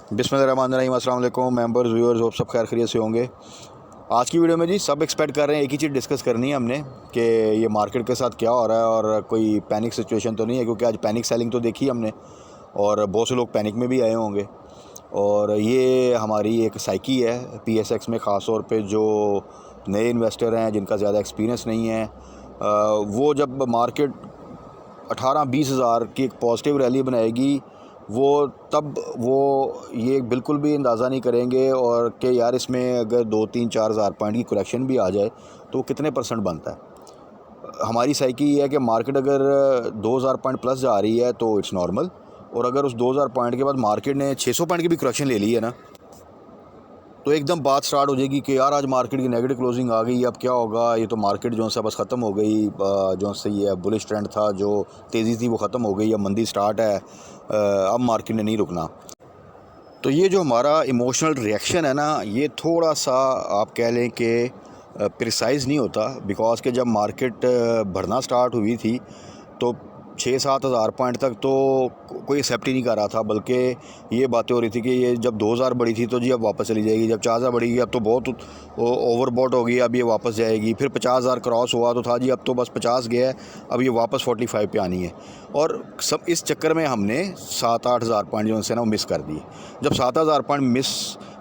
बिस्मिल्लाहिर्रहमानिर्रहीम। अस्सलाम वालेकुम मेंबर्स व्यूअर्स, आप सब खैर खैरियत से होंगे। आज की वीडियो में जी सब एक्सपेक्ट कर रहे हैं, एक ही चीज़ डिस्कस करनी है हमने कि ये मार्केट के साथ क्या हो रहा है और कोई पैनिक सिचुएशन तो नहीं है, क्योंकि आज पैनिक सेलिंग तो देखी हमने और बहुत से लोग पैनिक में भी आए होंगे। और ये हमारी एक साइकी है PSX में, ख़ास तौर पे जो नए इन्वेस्टर हैं जिनका ज़्यादा एक्सपीरियंस नहीं है, वो जब मार्केट 18-20 हज़ार की एक पॉजिटिव रैली बनाएगी वो ये बिल्कुल भी अंदाज़ा नहीं करेंगे और कि यार इसमें अगर 2-3-4 हज़ार पॉइंट की करेक्शन भी आ जाए तो कितने परसेंट बनता है। हमारी साइकी ये है कि मार्केट अगर 2000 पॉइंट प्लस जा रही है तो इट्स नॉर्मल, और अगर उस 2000 पॉइंट के बाद मार्केट ने 600 पॉइंट की भी करेक्शन ले ली है ना, तो एकदम बात स्टार्ट हो जाएगी कि यार आज मार्केट की नेगेटिव क्लोजिंग आ गई, अब क्या होगा, ये तो मार्केट जो सा बस ख़त्म हो गई, जो से ये बुलिश ट्रेंड था, जो तेज़ी थी वो ख़त्म हो गई, अब मंदी स्टार्ट है, अब मार्केट ने नहीं रुकना। तो ये जो हमारा इमोशनल रिएक्शन है ना, ये थोड़ा सा आप कह लें कि प्रिसाइज़ नहीं होता, बिकॉज़ के जब मार्केट बढ़ना स्टार्ट हुई थी तो 6-7 हज़ार पॉइंट तक तो कोई एक्सेप्ट ही नहीं कर रहा था, बल्कि ये बातें हो रही थी कि ये जब 2000 बढ़ी थी तो जी अब वापस चली जाएगी, जब 4000 बढ़ेगी अब तो बहुत ओवरबॉट हो गई, अब ये वापस जाएगी, फिर 50,000 क्रॉस हुआ तो था जी अब तो बस 50 गया है, अब ये वापस 45 पे आनी है। और सब इस चक्कर में हमने 7-8 हज़ार पॉइंट जो है ना वो मिस कर दिए। जब 7,000 पॉइंट मिस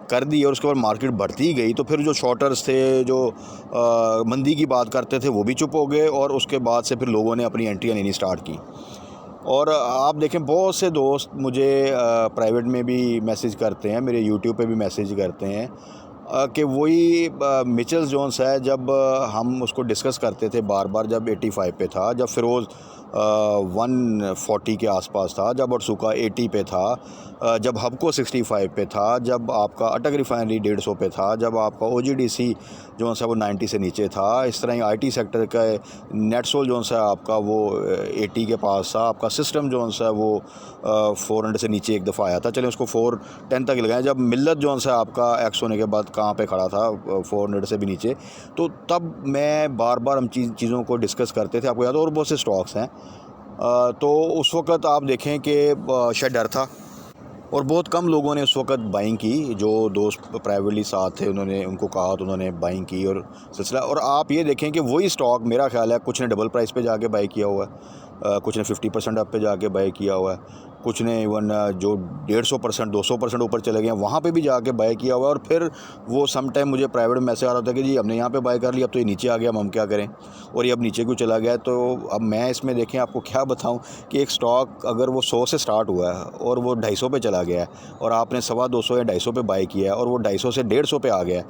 कर दी और उसके बाद मार्केट बढ़ती गई तो फिर जो शॉर्टर्स थे, जो मंदी की बात करते थे, वो भी चुप हो गए और उसके बाद से फिर लोगों ने अपनी एंट्रियाँ लेनी स्टार्ट की। और आप देखें बहुत से दोस्त मुझे प्राइवेट में भी मैसेज करते हैं, मेरे यूट्यूब पे भी मैसेज करते हैं कि वही मिचेल जोन्स है, जब हम उसको डिस्कस करते थे बार बार, जब 85 पे था, जब फिरोज़ 140 के आसपास था, जब अर्सुका 80 पे था, जब हबको 65 पे था, जब आपका अटक रिफाइनरी 150 पे था, जब आपका OGDC जो है वो 90 से नीचे था, इस तरह ही IT सेक्टर का नेटसोल जो है आपका वो 80 के पास था, आपका सिस्टम जो है वो 400 से नीचे एक दफ़ा आया था, चलें उसको 410 तक लगाएं। जब मिल्लत जो है आपका एक्स होने के बाद कहाँ पे खड़ा था, 400 से भी नीचे, तो तब मैं बार बार हम चीज़ों को डिस्कस करते थे, आपको याद हो, और बहुत से स्टॉक्स हैं। तो उस वक़्त आप देखें कि शायद डर था और बहुत कम लोगों ने उस वक़्त बाइंग की, जो दोस्त प्राइवेटली साथ थे उन्होंने उनको कहा तो उन्होंने बाइंग की और सिलसिला। और आप ये देखें कि वही स्टॉक मेरा ख़्याल है कुछ ने डबल प्राइस पे जाके बाई किया हुआ है, कुछ ने 50% अप पे जाके बाई किया हुआ है, कुछ ने इवन जो 150% 200% ऊपर चले गए हैं वहाँ पे भी जाके बाई किया हुआ है। और फिर वो सम टाइम मुझे प्राइवेट में मैसेज आ रहा था कि जी हमने यहाँ पे बाई कर लिया, अब तो ये नीचे आ गया, अब हम क्या करें, और ये अब नीचे क्यों चला गया। तो अब मैं इसमें देखें आपको क्या बताऊँ कि एक स्टॉक अगर वो 100 से स्टार्ट हुआ है और वो 250 पे चला गया है और आपने 225 या 250 पे बाई किया है और वो 250 से 150 पे आ गया है,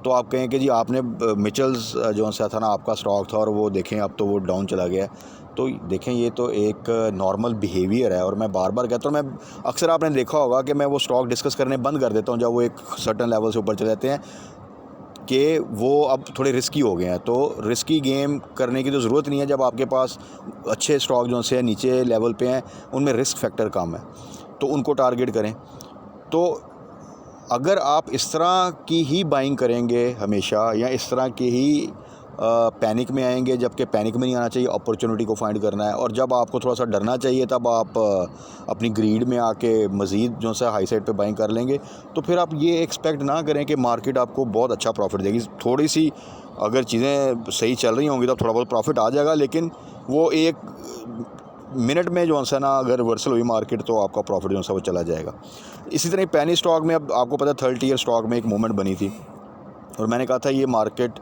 तो आप कहें कि जी आपने मिचेल्स जो सा था ना आपका स्टॉक था और वो देखें अब तो वो डाउन चला गया है। तो देखें ये तो एक नॉर्मल बिहेवियर है। और मैं बार बार कहता हूँ, मैं अक्सर आपने देखा होगा कि मैं वो स्टॉक डिस्कस करने बंद कर देता हूँ जब वो एक सर्टेन लेवल से ऊपर चले जाते हैं कि वो अब थोड़े रिस्की हो गए हैं। तो रिस्की गेम करने की तो ज़रूरत नहीं है जब आपके पास अच्छे स्टॉक जो से नीचे लेवल पे हैं, उनमें रिस्क फैक्टर कम है, तो उनको टारगेट करें। तो अगर आप इस तरह की ही बाइंग करेंगे हमेशा, या इस तरह की ही पैनिक में आएंगे, जबकि पैनिक में नहीं आना चाहिए, अपॉर्चुनिटी को फाइंड करना है। और जब आपको थोड़ा सा डरना चाहिए तब आप अपनी ग्रीड में आके मज़ीद जो सा हाई साइड पे बाइंग कर लेंगे, तो फिर आप ये एक्सपेक्ट ना करें कि मार्केट आपको बहुत अच्छा प्रॉफिट देगी। थोड़ी सी अगर चीज़ें सही चल रही होंगी तो थोड़ा बहुत प्रॉफिट आ जाएगा, लेकिन वो एक मिनट में जो है ना अगर रिवर्सल हुई मार्केट तो आपका प्रॉफिट जो है वो चला जाएगा। इसी तरह पेनी स्टॉक में, अब आपको पता है 30 ईयर स्टॉक में एक मूवमेंट बनी थी, और मैंने कहा था ये मार्केट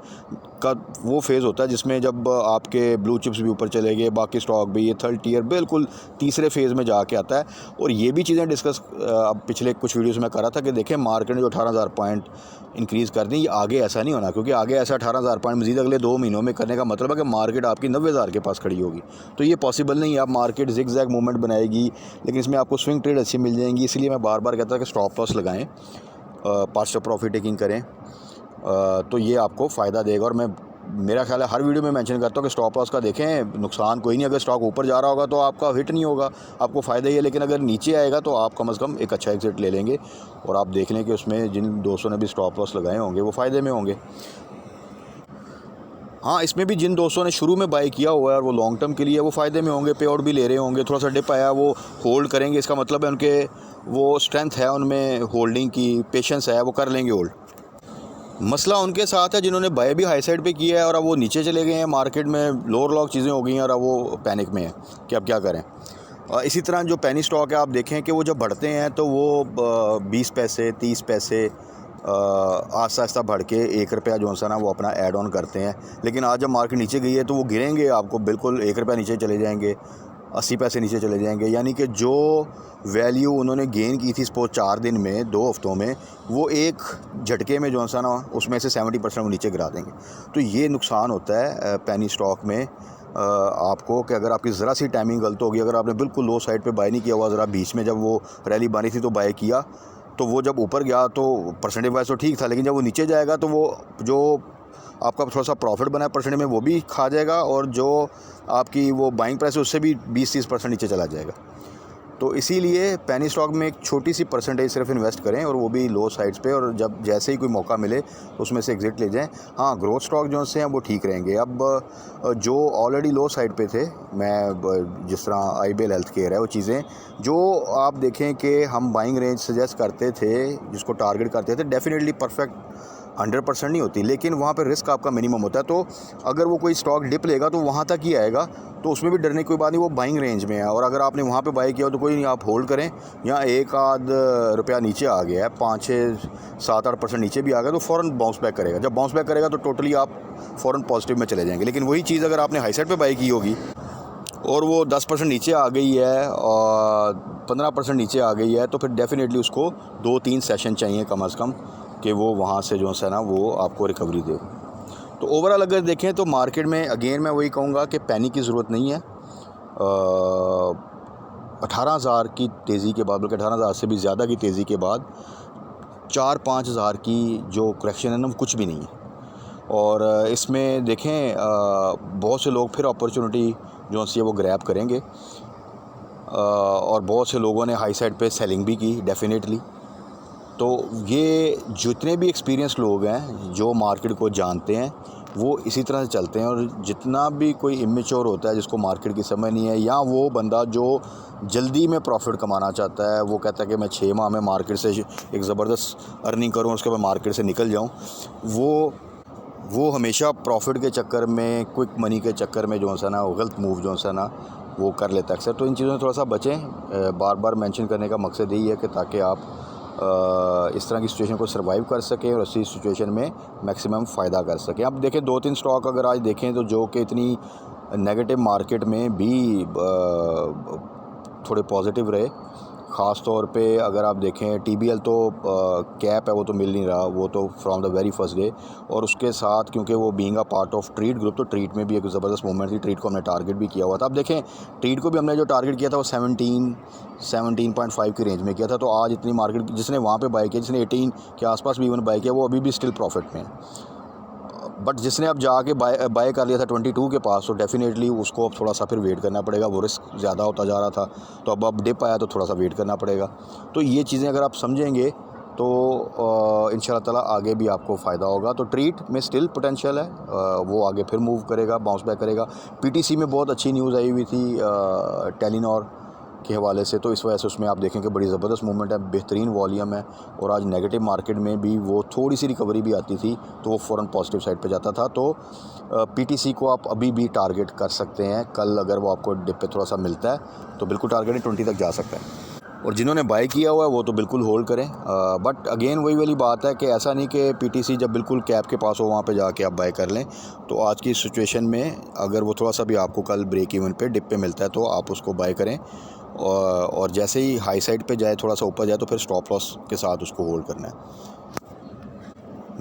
का वो फेज़ होता है जिसमें जब आपके ब्लू चिप्स भी ऊपर चले गए, बाकी स्टॉक भी, ये 30 ईयर बिल्कुल तीसरे फेज़ में जाके आता है। और ये भी चीज़ें डिस्कस अब पिछले कुछ वीडियोस में करा था कि देखें मार्केट ने जो 18,000 पॉइंट इंक्रीज़ कर दी, ये आगे ऐसा नहीं होना, क्योंकि आगे ऐसा 18,000 पॉइंट मज़ीद अगले 2 महीनों में करने का मतलब है कि मार्केट आपकी 90,000 के पास खड़ी होगी। तो ये पॉसिबल नहीं है। आप मार्केट जिग जैग मूवमेंट बनाएगी, लेकिन इसमें आपको स्विंग ट्रेड अच्छी मिल जाएंगी। इसलिए मैं बार बार कहता हूँ कि स्टॉप लॉस लगाएँ, पार्शियल प्रॉफिट टेकिंग करें, तो ये आपको फ़ायदा देगा। और मैं मेरा ख्याल है हर वीडियो में मेंशन करता हूँ कि स्टॉप लॉस का देखें, नुकसान कोई नहीं। अगर स्टॉक ऊपर जा रहा होगा तो आपका हिट नहीं होगा, आपको फ़ायदा ही है, लेकिन अगर नीचे आएगा तो आप कम से कम एक अच्छा एग्जिट ले लेंगे। और आप देख लें कि उसमें जिन दोस्तों ने भी स्टॉप लॉस लगाए होंगे वो फ़ायदे में होंगे। हाँ, इसमें भी जिन दोस्तों ने शुरू में बाई किया हुआ है और वो लॉन्ग टर्म के लिए वो फ़ायदे में होंगे, पे आउट भी ले रहे होंगे। थोड़ा सा डिप आया वो होल्ड करेंगे, इसका मतलब है उनके वो स्ट्रेंथ है उनमें, होल्डिंग की पेशेंस है, वो कर लेंगे होल्ड। मसला उनके साथ है जिन्होंने बाय भी हाई साइड पे किया है और अब वो नीचे चले गए हैं मार्केट में, लोअर लॉक चीज़ें हो गई हैं और अब वो पैनिक में है कि अब क्या करें। इसी तरह जो पेनी स्टॉक है आप देखें कि वो जब बढ़ते हैं तो वो 20 पैसे 30 पैसे आहिस्ता आहिस्ता बढ़ के 1 रुपया जो है ना वो अपना ऐड ऑन करते हैं। लेकिन आज जब मार्केट नीचे गई है तो वो गिरेंगे, आपको बिल्कुल 1 रुपया नीचे चले जाएंगे, 80 पैसे नीचे चले जाएंगे। यानी कि जो वैल्यू उन्होंने गेन की थी सपोज 4 दिन में, 2 हफ्तों में, वो एक झटके में जो है ना उसमें से 70% वो नीचे गिरा देंगे। तो ये नुकसान होता है पेनी स्टॉक में आपको, कि अगर आपकी ज़रा सी टाइमिंग गलत होगी, अगर आपने बिल्कुल लो साइड पे बाय नहीं किया हुआ, ज़रा बीच में जब वो रैली बनी थी तो बाय किया, तो वो जब ऊपर गया तो परसेंटेज वाइज तो ठीक था, लेकिन जब वो नीचे जाएगा तो वो जो आपका थोड़ा सा प्रॉफिट बना है परसेंटेज में वो भी खा जाएगा, और जो आपकी वो बाइंग प्राइस है उससे भी 20-30% नीचे चला जाएगा। तो इसीलिए पेनी स्टॉक में एक छोटी सी परसेंटेज सिर्फ इन्वेस्ट करें, और वो भी लो साइड्स पे, और जब जैसे ही कोई मौका मिले तो उसमें से एग्ज़िट ले जाएं। हाँ, ग्रोथ स्टॉक जो से हैं वो ठीक रहेंगे। अब जो ऑलरेडी लो साइड पे थे, मैं जिस तरह IBL हेल्थ केयर है, वो चीज़ें जो आप देखें कि हम बाइंग रेंज सजेस्ट करते थे, जिसको टारगेट करते थे, डेफिनेटली परफेक्ट 100% नहीं होती, लेकिन वहाँ पर रिस्क आपका मिनिमम होता है। तो अगर वो कोई स्टॉक डिप लेगा तो वहाँ तक ही आएगा, तो उसमें भी डरने की कोई बात नहीं, वो बाइंग रेंज में है। और अगर आपने वहाँ पे बाई किया हो तो कोई नहीं, आप होल्ड करें। यहाँ 1-आध रुपया नीचे आ गया है, 5-6-7-8% नीचे भी आ गया तो फ़ौरन बाउंस बैक करेगा। जब बाउंस बैक करेगा तो टोटली आप फ़ौरन पॉजिटिव में चले जाएंगे। लेकिन वही चीज़ अगर आपने हाई साइड पे बाई की होगी और वो 10% नीचे आ गई है और 15% नीचे आ गई है, तो फिर डेफिनेटली उसको 2-3 सेशन चाहिए कम अज़ कम, कि वो वहाँ से जो है ना वो आपको रिकवरी दे। तो ओवरऑल अगर देखें तो मार्केट में अगेन मैं वही कहूँगा कि पैनिक की ज़रूरत नहीं है। 18,000 की तेज़ी के बाद, बल्कि 18,000 से भी ज़्यादा की तेज़ी के बाद 4-5 हज़ार की जो करेक्शन है ना वो कुछ भी नहीं है। और इसमें देखें बहुत से लोग फिर अपॉर्चुनिटी जो है वो ग्रैब करेंगे, और बहुत से लोगों ने हाई साइड पे सेलिंग भी की डेफिनेटली। तो ये जितने भी एक्सपीरियंस लोग हैं जो मार्केट को जानते हैं वो इसी तरह से चलते हैं, और जितना भी कोई इमेच्योर होता है जिसको मार्केट की समझ नहीं है, या वो बंदा जो जल्दी में प्रॉफिट कमाना चाहता है, वो कहता है कि मैं 6 माह में मार्केट से एक ज़बरदस्त अर्निंग करूं, उसके बाद मार्केट से निकल जाऊं, वो हमेशा प्रॉफिट के चक्कर में, क्विक मनी के चक्कर में जो है ना वो गलत मूव जो है ना वो कर लेता है अक्सर। तो इन चीज़ों से थोड़ा सा बचें। बार बार मेंशन करने का मकसद यही है कि ताकि आप इस तरह की सिचुएशन को सर्वाइव कर सकें और इसी सिचुएशन में मैक्सिमम फ़ायदा कर सकें। अब देखें 2-3 स्टॉक अगर आज देखें तो जो कि इतनी नेगेटिव मार्केट में भी थोड़े पॉजिटिव रहे, ख़ास तौर पे अगर आप देखें TBL तो कैप है वो तो मिल नहीं रहा, वो तो from the very first day, और उसके साथ क्योंकि वो being a part of treat group, तो ट्रीट में भी एक ज़बरदस्त मूवमेंट थी। ट्रीट को हमने टारगेट भी किया हुआ था। अब देखें ट्रीट को भी हमने जो टारगेट किया था वो 17.5 की रेंज में किया था। तो आज इतनी मार्केट जिसने वहाँ पे बाय किया, जिसने 18 के आसपास भी इवन बाय किया, वो अभी भी स्टिल प्रॉफिट में है। बट जिसने अब जाके बाय कर लिया था 22 के पास, तो डेफिनेटली उसको अब थोड़ा सा फिर वेट करना पड़ेगा, वो रिस्क ज़्यादा होता जा रहा था। तो अब डिप आया तो थोड़ा सा वेट करना पड़ेगा। तो ये चीज़ें अगर आप समझेंगे तो इंशाल्लाह ताला आगे भी आपको फ़ायदा होगा। तो ट्रीट में स्टिल पोटेंशियल है, वो आगे फिर मूव करेगा, बाउंस बैक करेगा। PTC में बहुत अच्छी न्यूज़ आई हुई थी टेलीनॉर के हवाले से, तो इस वजह से उसमें आप देखेंगे बड़ी ज़बरदस्त मूवमेंट है, बेहतरीन वॉल्यूम है, और आज नेगेटिव मार्केट में भी वो थोड़ी सी रिकवरी भी आती थी तो वो फ़ौरन पॉजिटिव साइड पे जाता था। तो PTC को आप अभी भी टारगेट कर सकते हैं। कल अगर वो आपको डिप पे थोड़ा सा मिलता है तो बिल्कुल टारगेट 20 तक जा सकता है, और जिन्होंने बाय किया हुआ है वो तो बिल्कुल होल्ड करें। बट अगेन वही वाली बात है कि ऐसा नहीं कि PTC जब बिल्कुल कैप के पास हो वहाँ पे जाके आप बाय कर लें। तो आज की सिचुएशन में अगर वो थोड़ा सा भी आपको कल ब्रेक इवन पे डिप पे मिलता है तो आप उसको बाय करें, और जैसे ही हाई साइड पे जाए, थोड़ा सा ऊपर जाए, तो फिर स्टॉप लॉस के साथ उसको होल्ड करना है।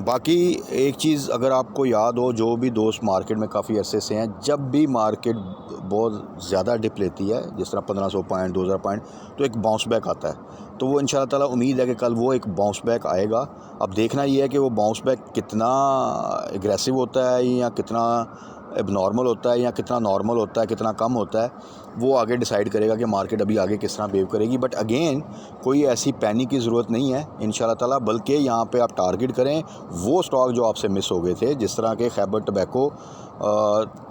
बाकी एक चीज़ अगर आपको याद हो, जो भी दोस्त मार्केट में काफ़ी अरसे से हैं, जब भी मार्केट बहुत ज़्यादा डिप लेती है, जिस तरह 1500 पॉइंट 2000 पॉइंट, तो एक बाउंस बैक आता है। तो वो इंशाल्लाह ताला उम्मीद है कि कल वो एक बाउंस बैक आएगा। अब देखना ये है कि वो बाउंस बैक कितना एग्रेसिव होता है, या कितना एबनॉर्मल होता है, या कितना नॉर्मल होता है, कितना कम होता है, वो आगे डिसाइड करेगा कि मार्केट अभी आगे किस तरह बिहेव करेगी। बट अगेन कोई ऐसी पैनिक की ज़रूरत नहीं है इंशाल्लाह ताला, बल्कि यहाँ पे आप टारगेट करें वो स्टॉक जो आपसे मिस हो गए थे, जिस तरह के खैबर टबैको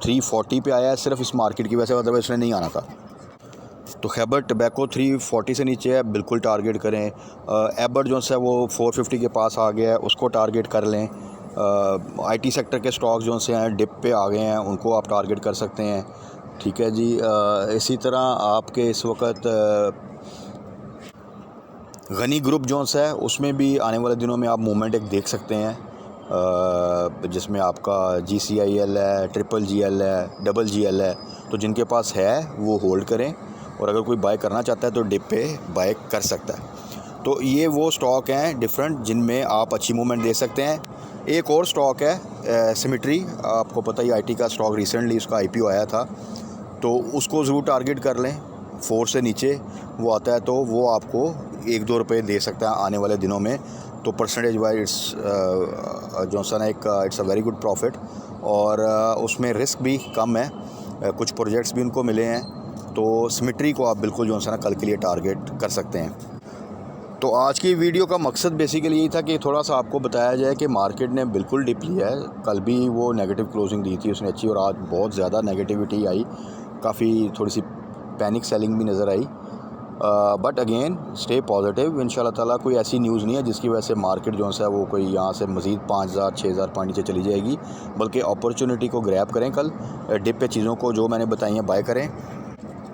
340 पे आया है सिर्फ इस मार्केट की वजह से, अदरवाइज उसने नहीं आना था। तो खैबर टबैको 340 से नीचे है, बिल्कुल टारगेट करें। एबर्ट जो है वो 450 के पास आ गया है, उसको टारगेट कर लें। आईटी सेक्टर के स्टॉक्स जो से हैं डिप पे आ गए हैं, उनको आप टारगेट कर सकते हैं। ठीक है जी। इसी तरह आपके इस वक्त गनी ग्रुप जो है उसमें भी आने वाले दिनों में आप मूवमेंट एक देख सकते हैं, जिसमें आपका GCIL है, ट्रिपल GL है, डबल GL है। तो जिनके पास है वो होल्ड करें, और अगर कोई बाय करना चाहता है तो डिप पे बाय कर सकता है। तो ये वो स्टॉक हैं डिफरेंट जिनमें आप अच्छी मूवमेंट दे सकते हैं। एक और स्टॉक है सिमेट्री, आपको पता ही IT का स्टॉक रिसेंटली उसका IPO आया था, तो उसको ज़रूर टारगेट कर लें। 4 से नीचे वो आता है तो वो आपको 1-2 रुपये दे सकता है आने वाले दिनों में। तो परसेंटेज वाइज जो सा ना एक it's a very good profit, और उसमें रिस्क भी कम है, कुछ प्रोजेक्ट्स भी उनको मिले हैं। तो सिमेट्री को आप बिल्कुल जो है ना कल के लिए टारगेट कर सकते हैं। तो आज की वीडियो का मकसद बेसिकली यही था कि थोड़ा सा आपको बताया जाए कि मार्केट ने बिल्कुल डिप लिया है। कल भी वो नेगेटिव क्लोजिंग दी थी उसने अच्छी, और आज बहुत ज़्यादा नेगेटिविटी आई, काफ़ी थोड़ी सी पैनिक सेलिंग भी नज़र आई। बट अगेन स्टे पॉजिटिव, इंशाल्लाह ताला कोई ऐसी न्यूज़ नहीं है जिसकी वजह से मार्केट जो है वो कोई यहाँ से मज़ीद 5,000-6,000 पॉइंट नीचे चली जाएगी। बल्कि अपॉर्चुनिटी को ग्रैब करें, कल डिप पे चीज़ों को जो मैंने बताई हैं बाय करें।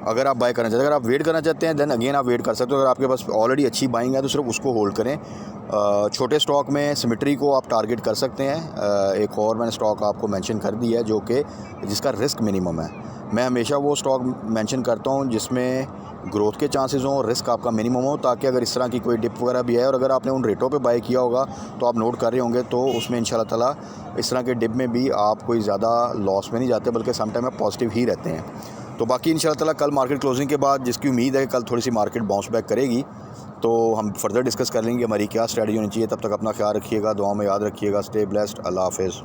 अगर आप बाय करना चाहते हैं, अगर आप वेट करना चाहते हैं देन अगेन आप वेट कर सकते हो। अगर आपके पास ऑलरेडी अच्छी बाइंग है तो सिर्फ उसको होल्ड करें। छोटे स्टॉक में सिमेट्री को आप टारगेट कर सकते हैं। एक और मैंने स्टॉक आपको मेंशन कर दिया है जो कि जिसका रिस्क मिनिमम है। मैं हमेशा वो स्टॉक मेंशन करता हूँ जिसमें ग्रोथ के चांसेस हों और रिस्क आपका मिनिमम हो, ताकि अगर इस तरह की कोई डिप वगैरह भी आए और अगर आपने उन रेटों पे बाय किया होगा तो आप नोट कर रहे होंगे, तो उसमें इंशाल्लाह ताला इस तरह के डिप में भी आप कोई ज़्यादा लॉस में नहीं जाते, बल्कि सम टाइम आप पॉजिटिव ही रहते हैं। तो बाकी इंशाल्लाह ताला कल मार्केट क्लोजिंग के बाद, जिसकी उम्मीद है कि कल थोड़ी सी मार्केट बाउंस बैक करेगी, तो हम फर्दर डिस्कस कर लेंगे हमारी क्या स्ट्रैटेजी होनी चाहिए। तब तक अपना ख्याल रखिएगा, दुआ में याद रखिएगा। स्टे ब्लेस्ड, अल्लाह हाफ़िज़।